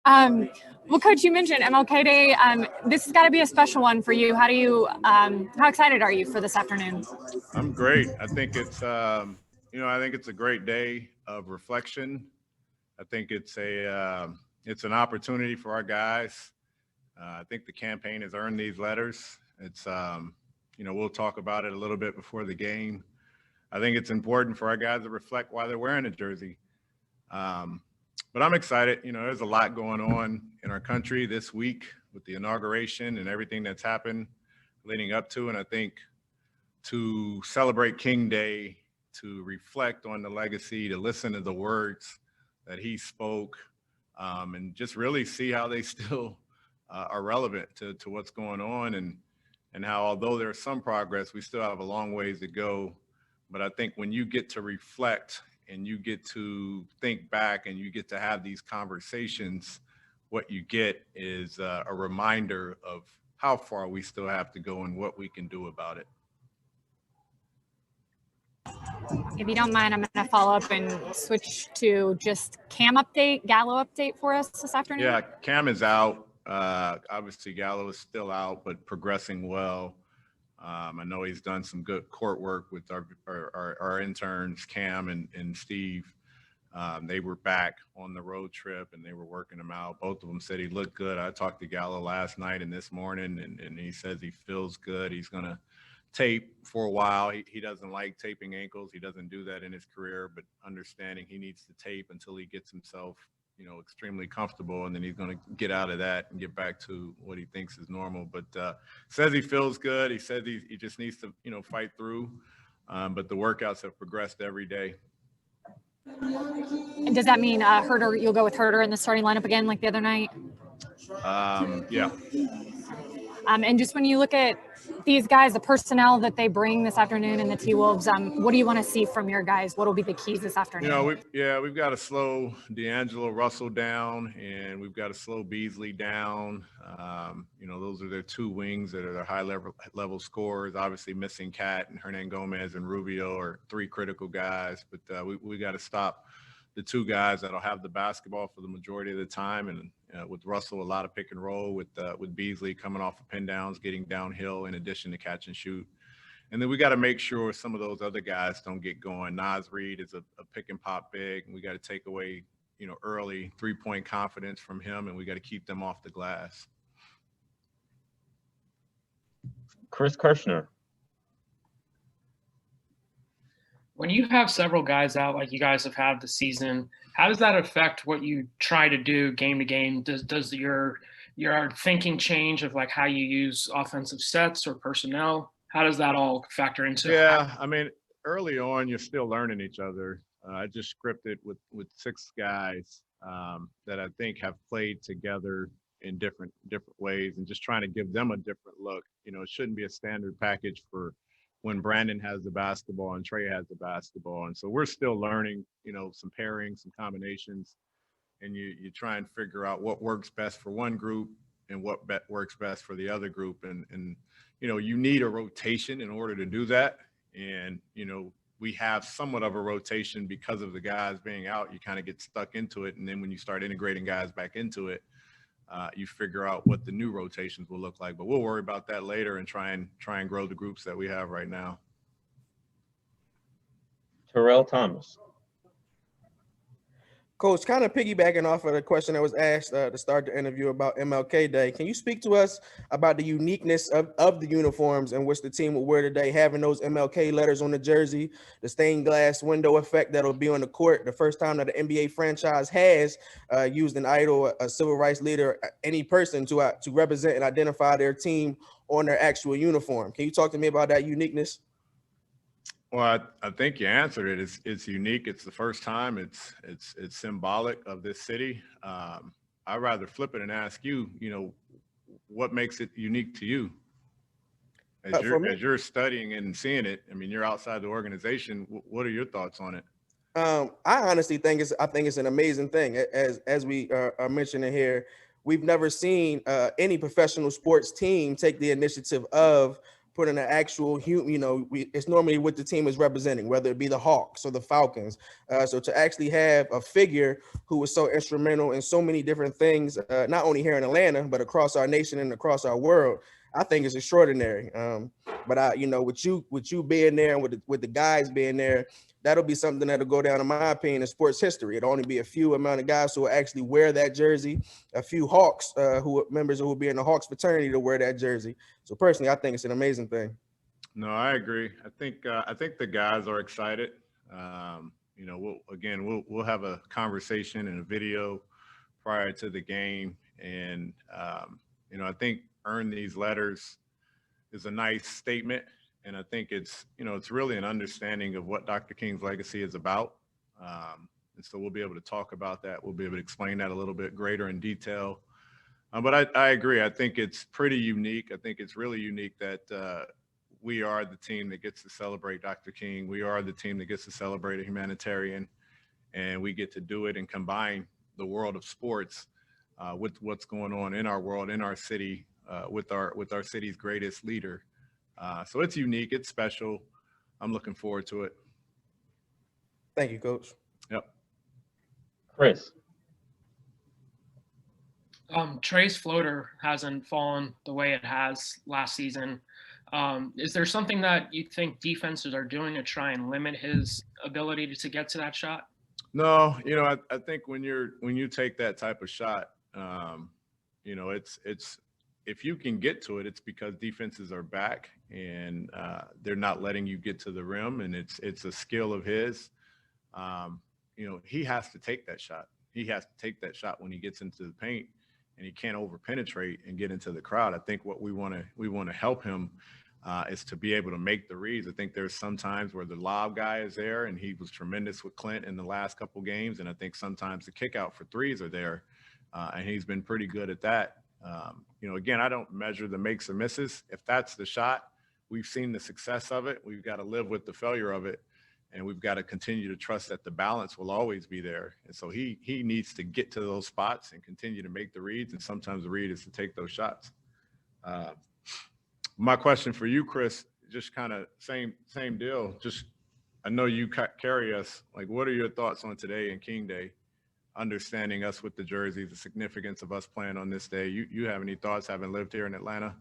Well, Coach, you mentioned MLK Day. This has got to be a special one for you. How excited are you for this afternoon? I'm great. I think I think it's a great day of reflection. I think it's an opportunity for our guys. I think the campaign has earned these letters. We'll talk about it a little bit before the game. I think it's important for our guys to reflect why they're wearing a jersey. But I'm excited. There's a lot going on in our country this week with the inauguration and everything that's happened leading up to. And I think to celebrate King Day, to reflect on the legacy, to listen to the words that he spoke, and just really see how they still are relevant to what's going on, and how, although there's some progress, we still have a long ways to go. But I think when you get to reflect and you get to think back and you get to have these conversations, what you get is a reminder of how far we still have to go and what we can do about it. If you don't mind, I'm going to follow up and switch to just Gallo update for us this afternoon. Yeah, Cam is out. Obviously, Gallo is still out, but progressing well. I know he's done some good court work with our interns, Cam and Steve. They were back on the road trip and they were working him out. Both of them said he looked good. I talked to Gallo last night and this morning, and he says he feels good. He's going to tape for a while. He doesn't like taping ankles. He doesn't do that in his career, but understanding he needs to tape until he gets himself extremely comfortable, and then he's going to get out of that and get back to what he thinks is normal. But says he feels good. He says he just needs to fight through, but the workouts have progressed every day. And does that mean Herter, you'll go with Herter in the starting lineup again like the other night? Yeah. And just when you look at these guys, the personnel that they bring this afternoon in the T-Wolves, what do you want to see from your guys? What will be the keys this afternoon? We've got to slow D'Angelo Russell down, and we've got to slow Beasley down. Those are their two wings that are their high-level scorers. Obviously, missing Cat and Hernan Gomez and Rubio are three critical guys, but we got to stop the two guys that'll have the basketball for the majority of the time, and with Russell, a lot of pick and roll, with Beasley coming off of pin downs, getting downhill in addition to catch and shoot. And then we got to make sure some of those other guys don't get going. Naz Reid is a pick and pop big, and we got to take away, early 3-point confidence from him, and we got to keep them off the glass. Chris Kirshner. When you have several guys out like you guys have had this season, how does that affect what you try to do game to game? Does your thinking change of like how you use offensive sets or personnel? How does that all factor into? Yeah, I mean, early on, you're still learning each other. I just scripted with 6 guys that I think have played together in different ways, and just trying to give them a different look. It shouldn't be a standard package for when Brandon has the basketball and Trey has the basketball. And so we're still learning, some pairings, some combinations, and you try and figure out what works best for one group and what works best for the other group. And you need a rotation in order to do that. And, we have somewhat of a rotation because of the guys being out. You kind of get stuck into it. And then when you start integrating guys back into it, you figure out what the new rotations will look like. But we'll worry about that later and try and grow the groups that we have right now. Terrell Thomas. Coach, kind of piggybacking off of the question that was asked to start the interview about MLK Day, can you speak to us about the uniqueness of the uniforms in which the team will wear today, having those MLK letters on the jersey, the stained glass window effect that'll be on the court, the first time that an NBA franchise has used an idol, a civil rights leader, any person to represent and identify their team on their actual uniform. Can you talk to me about that uniqueness? Well, I think you answered it. It's unique. It's the first time. It's symbolic of this city. I'd rather flip it and ask you, what makes it unique to you? As you're studying and seeing it, I mean, you're outside the organization. What are your thoughts on it? I honestly think it's an amazing thing. As we are mentioning here, we've never seen any professional sports team take the initiative of put in an actual, it's normally what the team is representing, whether it be the Hawks or the Falcons. So to actually have a figure who was so instrumental in so many different things, not only here in Atlanta, but across our nation and across our world, I think is extraordinary. But with you being there and with the guys being there, that'll be something that'll go down, in my opinion, in sports history. It'll only be a few amount of guys who will actually wear that jersey, a few Hawks members who will be in the Hawks fraternity to wear that jersey. So personally, I think it's an amazing thing. No, I agree. I think the guys are excited. We'll have a conversation and a video prior to the game, and I think earn these letters is a nice statement. And I think it's really an understanding of what Dr. King's legacy is about. And so we'll be able to talk about that. We'll be able to explain that a little bit greater in detail. But I agree. I think it's pretty unique. I think it's really unique that we are the team that gets to celebrate Dr. King. We are the team that gets to celebrate a humanitarian, and we get to do it and combine the world of sports with what's going on in our world, in our city, with our city's greatest leader. So it's unique. It's special. I'm looking forward to it. Thank you, Coach. Yep. Chris. Trey's floater hasn't fallen the way it has last season. Is there something that you think defenses are doing to try and limit his ability to get to that shot? No, I think when you take that type of shot, it's if you can get to it, it's because defenses are back and they're not letting you get to the rim, and it's a skill of his. He has to take that shot. He has to take that shot when he gets into the paint, and he can't over penetrate and get into the crowd. I think what we want to help him is to be able to make the reads. I think there's some times where the lob guy is there, and he was tremendous with Clint in the last couple games. And I think sometimes the kick out for threes are there, and he's been pretty good at that. Again, I don't measure the makes or misses. If that's the shot, we've seen the success of it. We've got to live with the failure of it, and we've got to continue to trust that the balance will always be there. And so he needs to get to those spots and continue to make the reads. And sometimes the read is to take those shots. My question for you, Chris, just kind of same deal. Just, I know you carry us. Like, what are your thoughts on today and King Day? Understanding us with the jerseys, the significance of us playing on this day. You have any thoughts having lived here in Atlanta?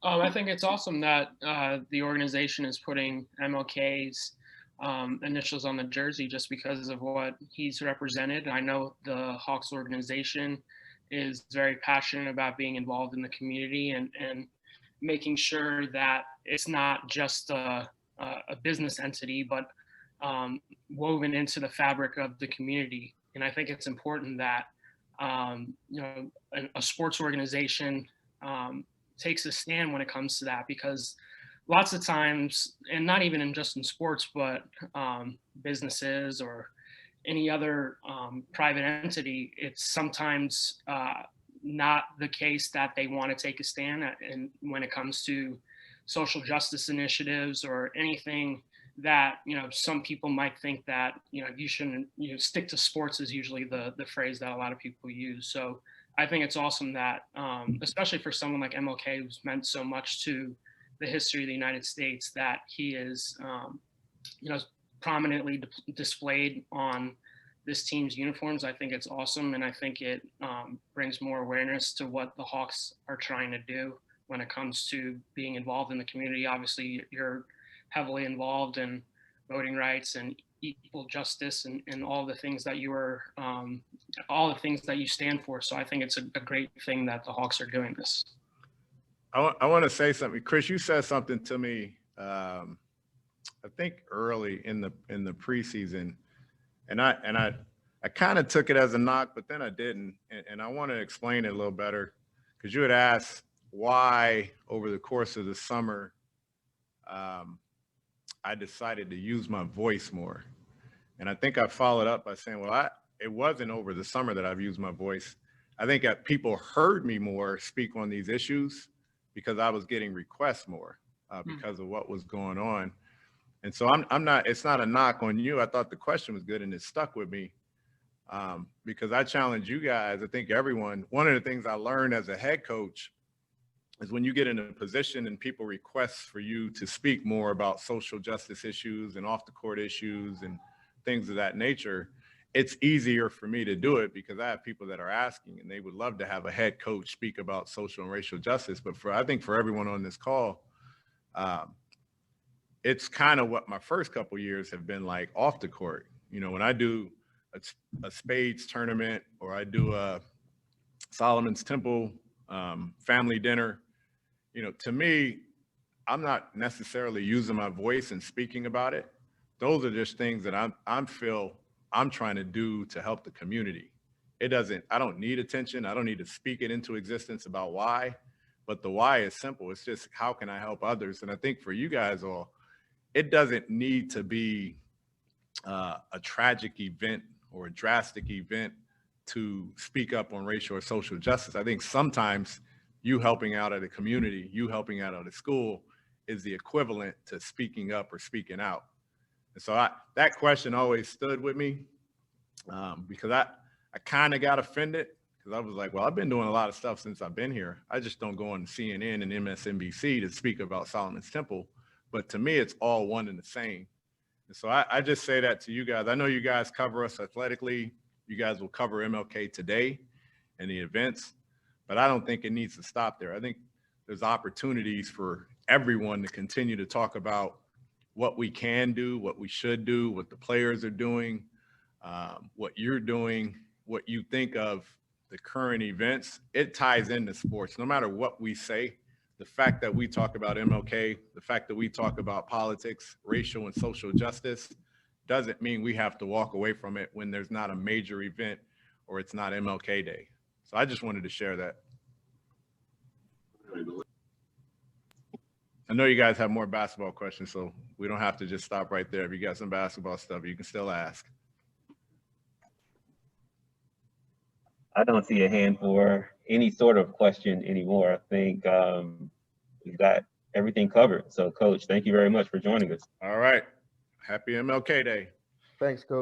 I think it's awesome that the organization is putting MLK's initials on the jersey just because of what he's represented. I know the Hawks organization is very passionate about being involved in the community and making sure that it's not just a business entity, but woven into the fabric of the community. And I think it's important that a sports organization takes a stand when it comes to that, because lots of times, and not even just in sports, but businesses or any other private entity, it's sometimes not the case that they want to take a stand and when it comes to social justice initiatives or anything that some people might think that you shouldn't stick to sports is usually the phrase that a lot of people use. So I think it's awesome that especially for someone like MLK, who's meant so much to the history of the United States, that he is prominently displayed on this team's uniforms. I think it's awesome, and I think it brings more awareness to what the Hawks are trying to do when it comes to being involved in the community. Obviously, you're heavily involved in voting rights and equal justice and all the things that all the things that you stand for. So I think it's a great thing that the Hawks are doing this. I want to say something. Chris, you said something to me, I think early in the preseason, and I kind of took it as a knock, but then I didn't. And I want to explain it a little better, because you had asked why over the course of the summer, I decided to use my voice more. And I think I followed up by saying, well, it wasn't over the summer that I've used my voice. I think that people heard me more speak on these issues because I was getting requests more because of what was going on. And so it's not a knock on you. I thought the question was good and it stuck with me because I challenge you guys. I think everyone, one of the things I learned as a head coach is when you get in a position and people request for you to speak more about social justice issues and off the court issues and things of that nature, it's easier for me to do it because I have people that are asking and they would love to have a head coach speak about social and racial justice. But I think for everyone on this call, it's kind of what my first couple years have been like off the court. You know, when I do a spades tournament or I do a Solomon's Temple family dinner, you know, to me, I'm not necessarily using my voice and speaking about it. Those are just things that I'm trying to do to help the community. I don't need attention. I don't need to speak it into existence about why, but the why is simple. It's just, how can I help others? And I think for you guys all, it doesn't need to be a tragic event or a drastic event to speak up on racial or social justice. I think sometimes you helping out at a community, you helping out at a school is the equivalent to speaking up or speaking out. And so that question always stood with me because I kind of got offended because I was like, well, I've been doing a lot of stuff since I've been here. I just don't go on CNN and MSNBC to speak about Solomon's Temple. But to me, it's all one and the same. And so I just say that to you guys. I know you guys cover us athletically. You guys will cover MLK today and the events, but I don't think it needs to stop there. I think there's opportunities for everyone to continue to talk about what we can do, what we should do, what the players are doing, what you're doing, what you think of the current events. It ties into sports. No matter what we say, the fact that we talk about MLK, the fact that we talk about politics, racial and social justice, doesn't mean we have to walk away from it when there's not a major event or it's not MLK Day. So I just wanted to share that. I know you guys have more basketball questions, so we don't have to just stop right there. If you got some basketball stuff, you can still ask. I don't see a hand for any sort of question anymore. I think we've got everything covered. So, Coach, thank you very much for joining us. All right. Happy MLK Day. Thanks, Coach.